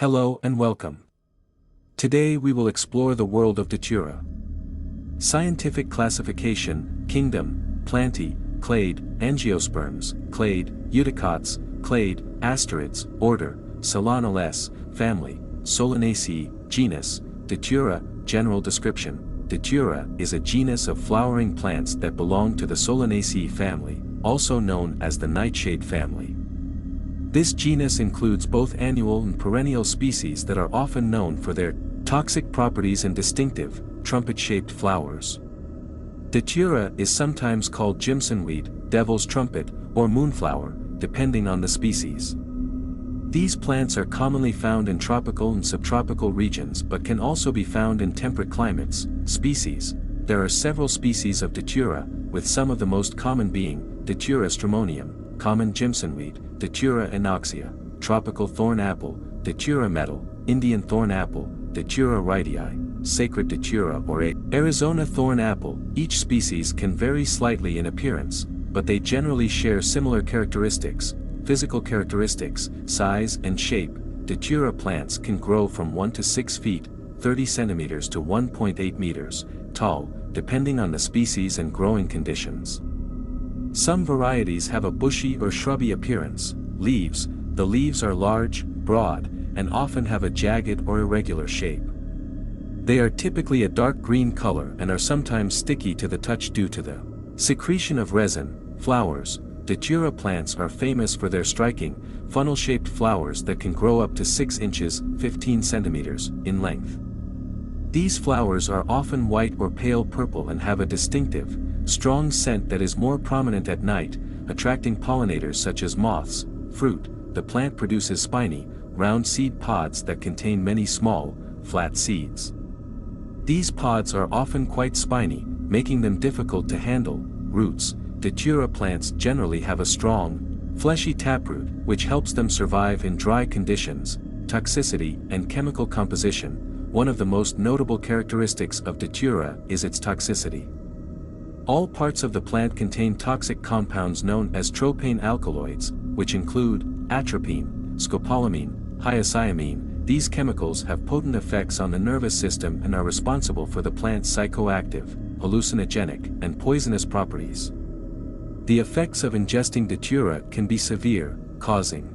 Hello and welcome. Today we will explore the world of Datura. Scientific classification, kingdom, Plantae, clade, Angiosperms, clade, Eudicots, clade, Asterids, order, Solanales, family, Solanaceae, genus, Datura, general description. Datura is a genus of flowering plants that belong to the Solanaceae family, also known as the nightshade family. This genus includes both annual and perennial species that are often known for their toxic properties and distinctive, trumpet-shaped flowers. Datura is sometimes called jimsonweed, devil's trumpet, or moonflower, depending on the species. These plants are commonly found in tropical and subtropical regions but can also be found in temperate climates. Species. There are several species of Datura, with some of the most common being Datura stramonium, common jimsonweed, Datura anoxia, tropical thorn apple, Datura metal, Indian thorn apple, Datura rhytii, sacred Datura or Arizona thorn apple. Each species can vary slightly in appearance, but they generally share similar characteristics, physical characteristics, size and shape. Datura plants can grow from 1 to 6 feet, 30 centimeters to 1.8 meters, tall, depending on the species and growing conditions. Some varieties have a bushy or shrubby appearance. Leaves. The leaves are large, broad, and often have a jagged or irregular shape. They are typically a dark green color and are sometimes sticky to the touch due to the secretion of resin. Flowers. Datura plants are famous for their striking, funnel-shaped flowers that can grow up to 6 inches, 15 centimeters, in length. These flowers are often white or pale purple and have a distinctive, strong scent that is more prominent at night, attracting pollinators such as moths. Fruit. The plant produces spiny, round seed pods that contain many small, flat seeds. These pods are often quite spiny, making them difficult to handle. Roots. Datura plants generally have a strong, fleshy taproot, which helps them survive in dry conditions. Toxicity and chemical composition. One of the most notable characteristics of Datura is its toxicity. All parts of the plant contain toxic compounds known as tropane alkaloids, which include atropine, scopolamine, hyoscyamine. These chemicals have potent effects on the nervous system and are responsible for the plant's psychoactive, hallucinogenic, and poisonous properties. The effects of ingesting Datura can be severe, causing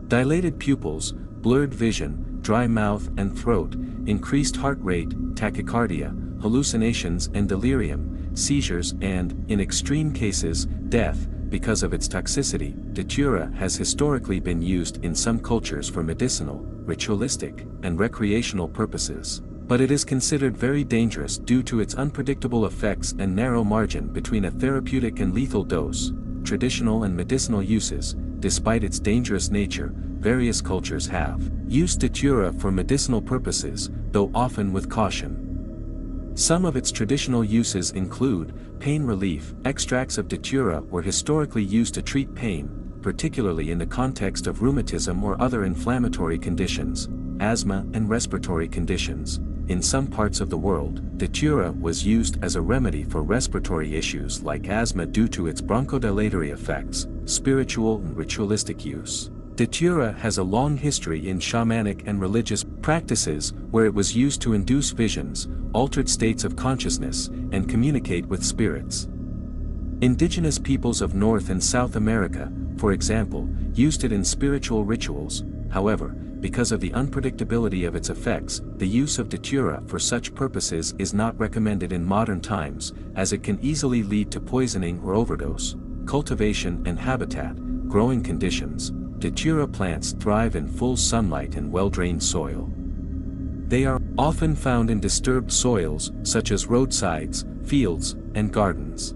dilated pupils, blurred vision, dry mouth and throat, increased heart rate, tachycardia, hallucinations and delirium, seizures and, in extreme cases, death. Because of its toxicity, Datura has historically been used in some cultures for medicinal, ritualistic, and recreational purposes, but it is considered very dangerous due to its unpredictable effects and narrow margin between a therapeutic and lethal dose. Traditional and medicinal uses. Despite its dangerous nature, various cultures have used Datura for medicinal purposes, though often with caution. Some of its traditional uses include pain relief. Extracts of Datura were historically used to treat pain, particularly in the context of rheumatism or other inflammatory conditions, asthma and respiratory conditions. In some parts of the world, Datura was used as a remedy for respiratory issues like asthma due to its bronchodilatory effects. Spiritual and ritualistic use. Datura has a long history in shamanic and religious practices where it was used to induce visions, altered states of consciousness, and communicate with spirits. Indigenous peoples of North and South America, for example, used it in spiritual rituals. However, because of the unpredictability of its effects, the use of Datura for such purposes is not recommended in modern times, as it can easily lead to poisoning or overdose. Cultivation and habitat. Growing conditions. Datura plants thrive in full sunlight and well-drained soil. They are often found in disturbed soils, such as roadsides, fields, and gardens.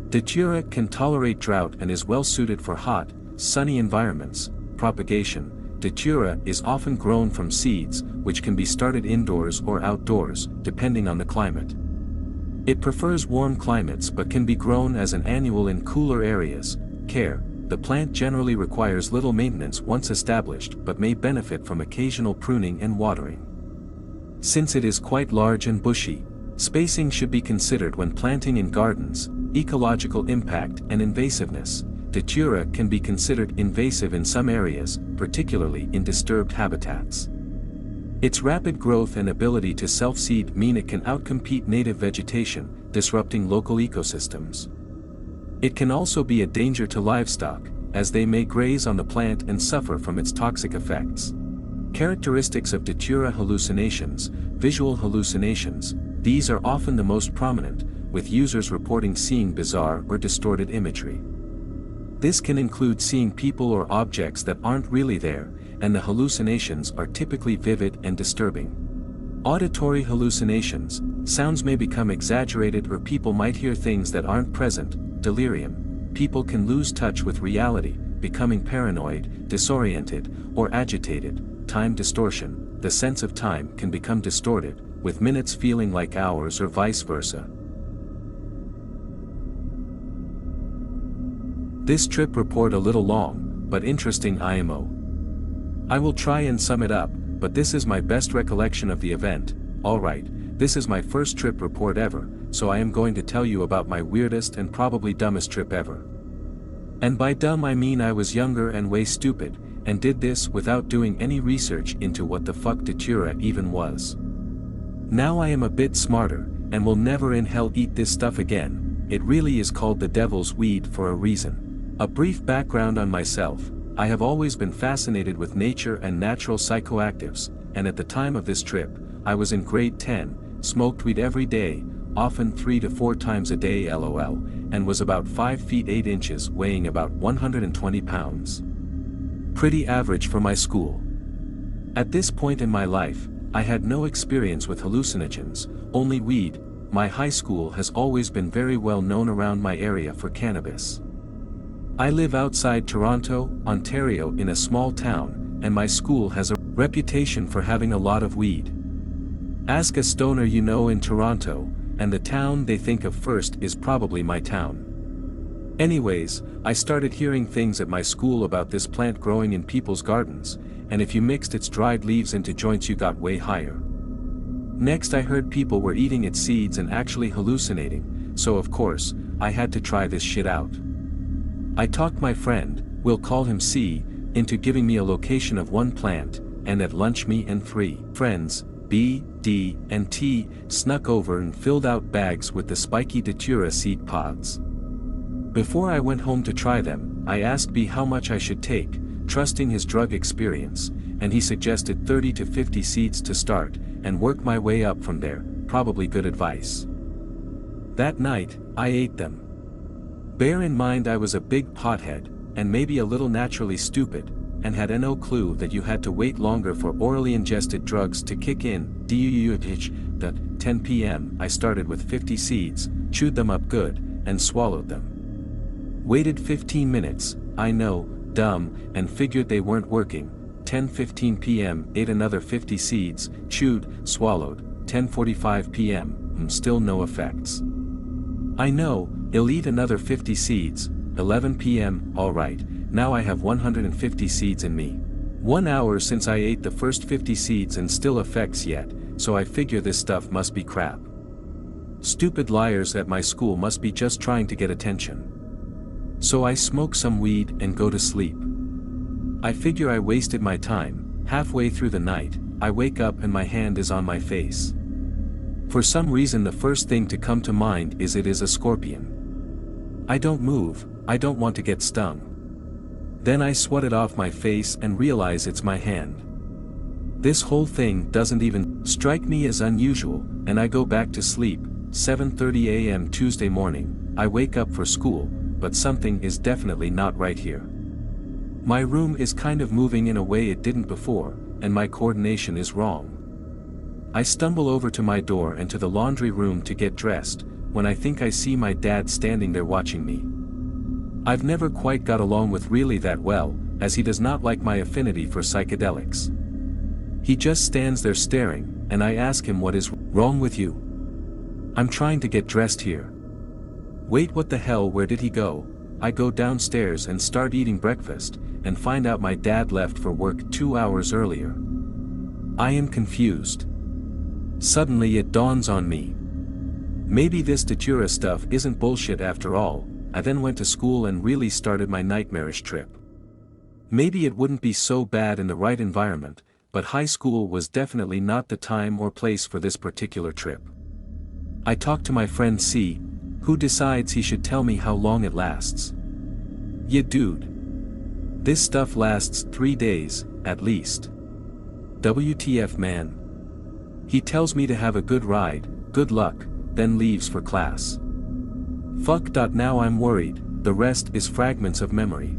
Datura can tolerate drought and is well suited for hot, sunny environments. Propagation. Datura is often grown from seeds, which can be started indoors or outdoors, depending on the climate. It prefers warm climates but can be grown as an annual in cooler areas. Care. The plant generally requires little maintenance once established but may benefit from occasional pruning and watering. Since it is quite large and bushy, spacing should be considered when planting in gardens. Ecological impact and invasiveness. Datura can be considered invasive in some areas, particularly in disturbed habitats. Its rapid growth and ability to self-seed mean it can outcompete native vegetation, disrupting local ecosystems. It can also be a danger to livestock, as they may graze on the plant and suffer from its toxic effects. Characteristics of Datura hallucinations: visual hallucinations. These are often the most prominent, with users reporting seeing bizarre or distorted imagery. This can include seeing people or objects that aren't really there, and the hallucinations are typically vivid and disturbing. Auditory hallucinations. Sounds may become exaggerated or people might hear things that aren't present. Delirium. People can lose touch with reality, becoming paranoid, disoriented, or agitated. Time distortion. The sense of time can become distorted, with minutes feeling like hours or vice versa. This trip report a little long, but interesting IMO. I will try and sum it up, but this is my best recollection of the event. Alright, this is my first trip report ever, so I am going to tell you about my weirdest and probably dumbest trip ever. And by dumb I mean I was younger and way stupid, and did this without doing any research into what the fuck Datura even was. Now I am a bit smarter, and will never in hell eat this stuff again. It really is called the devil's weed for a reason. A brief background on myself: I have always been fascinated with nature and natural psychoactives, and at the time of this trip, I was in grade 10, smoked weed every day, often 3 to 4 times a day lol, and was about 5 feet 8 inches, weighing about 120 pounds. Pretty average for my school. At this point in my life, I had no experience with hallucinogens, only weed. My high school has always been very well known around my area for cannabis. I live outside Toronto, Ontario, in a small town, and my school has a reputation for having a lot of weed. Ask a stoner you know in Toronto, and the town they think of first is probably my town. Anyways, I started hearing things at my school about this plant growing in people's gardens, and if you mixed its dried leaves into joints you got way higher. Next I heard people were eating its seeds and actually hallucinating, so of course, I had to try this shit out. I talked my friend, we'll call him C, into giving me a location of one plant, and at lunch me and 3 friends, B, D, and T, snuck over and filled out bags with the spiky Datura seed pods. Before I went home to try them, I asked B how much I should take, trusting his drug experience, and he suggested 30 to 50 seeds to start, and work my way up from there. Probably good advice. That night, I ate them. Bear in mind I was a big pothead, and maybe a little naturally stupid, and had no clue that you had to wait longer for orally ingested drugs to kick in. At 10 p.m. I started with 50 seeds, chewed them up good, and swallowed them. Waited 15 minutes, I know, dumb, and figured they weren't working. 10:15 p.m. ate another 50 seeds, chewed, swallowed. 10:45 p.m. Still no effects. I know, I'll eat another 50 seeds. 11 p.m. Alright, now I have 150 seeds in me. 1 hour since I ate the first 50 seeds and still effects yet, so I figure this stuff must be crap. Stupid liars at my school must be just trying to get attention. So I smoke some weed and go to sleep. I figure I wasted my time. Halfway through the night, I wake up and my hand is on my face. For some reason the first thing to come to mind is it is a scorpion. I don't move, I don't want to get stung. Then I swat it off my face and realize it's my hand. This whole thing doesn't even strike me as unusual, and I go back to sleep. 7:30 a.m. Tuesday morning, I wake up for school, but something is definitely not right here. My room is kind of moving in a way it didn't before, and my coordination is wrong. I stumble over to my door and to the laundry room to get dressed, when I think I see my dad standing there watching me. I've never quite got along with really that well, as he does not like my affinity for psychedelics. He just stands there staring, and I ask him what is wrong with you. I'm trying to get dressed here. Wait, what the hell, where did he go? I go downstairs and start eating breakfast, and find out my dad left for work 2 hours earlier. I am confused. Suddenly it dawns on me. Maybe this Datura stuff isn't bullshit after all, I then went to school and really started my nightmarish trip. Maybe it wouldn't be so bad in the right environment, but high school was definitely not the time or place for this particular trip. I talked to my friend C, who decides he should tell me how long it lasts. Yeah dude. This stuff lasts 3 days, at least. WTF man. He tells me to have a good ride, good luck, then leaves for class. Fuck. Now I'm worried, the rest is fragments of memory.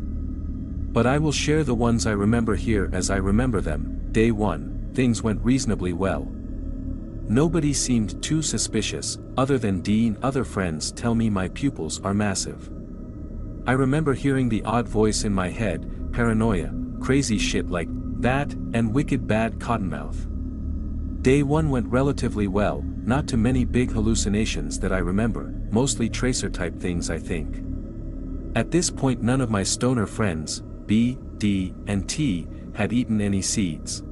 But I will share the ones I remember here as I remember them. Day 1, things went reasonably well. Nobody seemed too suspicious, other than Dean. Other friends tell me my pupils are massive. I remember hearing the odd voice in my head, paranoia, crazy shit like that, and wicked bad cottonmouth. Day 1 went relatively well, not too many big hallucinations that I remember, mostly tracer-type things I think. At this point none of my stoner friends, B, D, and T, had eaten any seeds.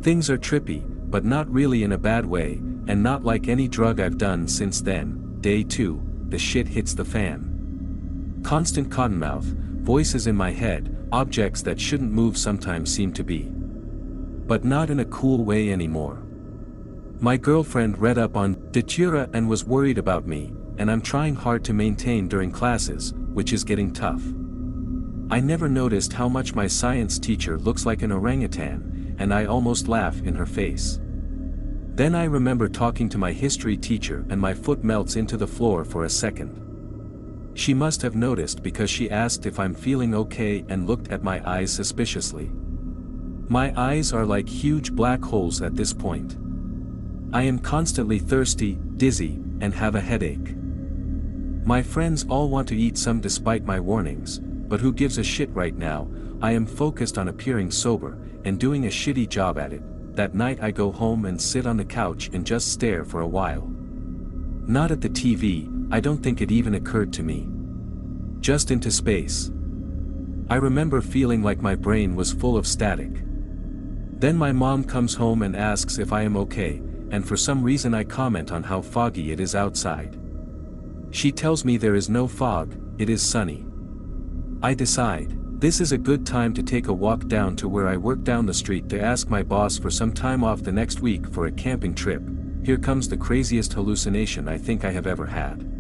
Things are trippy, but not really in a bad way, and not like any drug I've done since then. Day 2, the shit hits the fan. Constant cottonmouth, voices in my head, objects that shouldn't move sometimes seem to be. But not in a cool way anymore. My girlfriend read up on Datura and was worried about me, and I'm trying hard to maintain during classes, which is getting tough. I never noticed how much my science teacher looks like an orangutan, and I almost laugh in her face. Then I remember talking to my history teacher and my foot melts into the floor for a second. She must have noticed because she asked if I'm feeling okay and looked at my eyes suspiciously. My eyes are like huge black holes at this point. I am constantly thirsty, dizzy, and have a headache. My friends all want to eat some despite my warnings, but who gives a shit right now? I am focused on appearing sober, and doing a shitty job at it. That night I go home and sit on the couch and just stare for a while. Not at the TV, I don't think it even occurred to me. Just into space. I remember feeling like my brain was full of static. Then my mom comes home and asks if I am okay, and for some reason I comment on how foggy it is outside. She tells me there is no fog, it is sunny. I decide, this is a good time to take a walk down to where I work down the street to ask my boss for some time off the next week for a camping trip. Here comes the craziest hallucination I think I have ever had.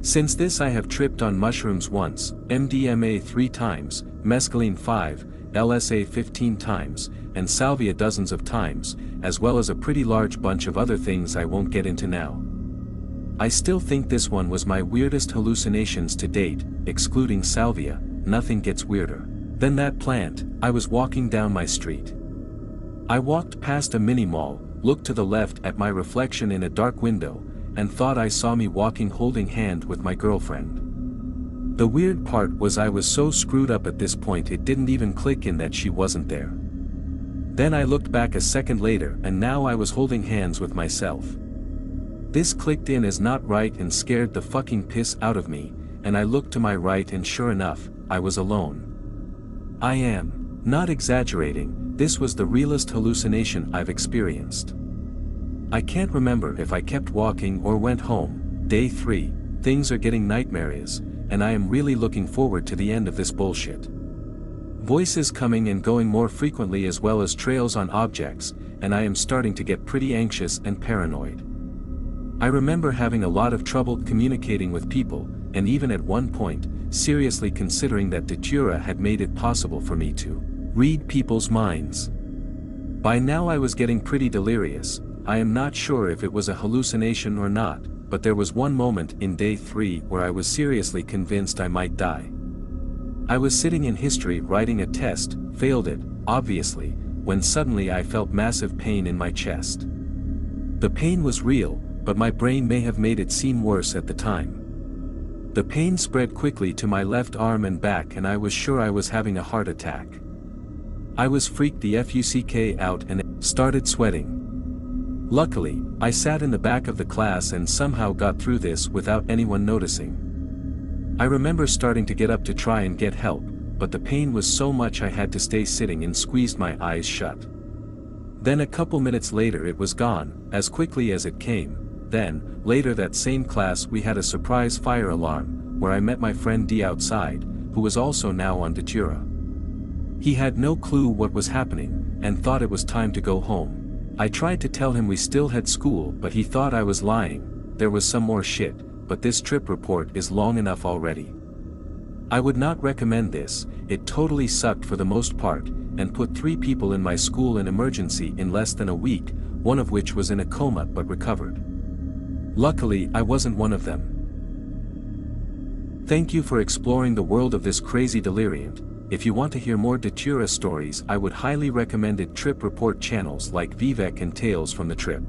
Since this I have tripped on mushrooms once, MDMA 3 times, mescaline 5, LSA 15 times, and salvia dozens of times, as well as a pretty large bunch of other things I won't get into now. I still think this one was my weirdest hallucinations to date, excluding salvia. Nothing gets weirder than that plant. I was walking down my street. I walked past a mini mall, looked to the left at my reflection in a dark window, and thought I saw me walking holding hand with my girlfriend. The weird part was I was so screwed up at this point it didn't even click in that she wasn't there. Then I looked back a second later and now I was holding hands with myself. This clicked in as not right and scared the fucking piss out of me, and I looked to my right and sure enough, I was alone. I am not exaggerating, this was the realest hallucination I've experienced. I can't remember if I kept walking or went home. Day 3, things are getting nightmarish, and I am really looking forward to the end of this bullshit. Voices coming and going more frequently as well as trails on objects, and I am starting to get pretty anxious and paranoid. I remember having a lot of trouble communicating with people, and even at one point, seriously considering that Datura had made it possible for me to read people's minds. By now I was getting pretty delirious. I am not sure if it was a hallucination or not, but there was one moment in day 3 where I was seriously convinced I might die. I was sitting in history writing a test, failed it, obviously, when suddenly I felt massive pain in my chest. The pain was real, but my brain may have made it seem worse at the time. The pain spread quickly to my left arm and back and I was sure I was having a heart attack. I was freaked the fuck out and started sweating. Luckily, I sat in the back of the class and somehow got through this without anyone noticing. I remember starting to get up to try and get help, but the pain was so much I had to stay sitting and squeezed my eyes shut. Then a couple minutes later it was gone, as quickly as it came. Then, later that same class we had a surprise fire alarm, where I met my friend D outside, who was also now on Datura. He had no clue what was happening, and thought it was time to go home. I tried to tell him we still had school, but he thought I was lying. There was some more shit, but this trip report is long enough already. I would not recommend this. It totally sucked for the most part, and put 3 people in my school in emergency in less than a week, one of which was in a coma but recovered. Luckily, I wasn't one of them. Thank you for exploring the world of this crazy deliriant. If you want to hear more Datura stories, I would highly recommend it trip report channels like Vivek and Tales from the Trip.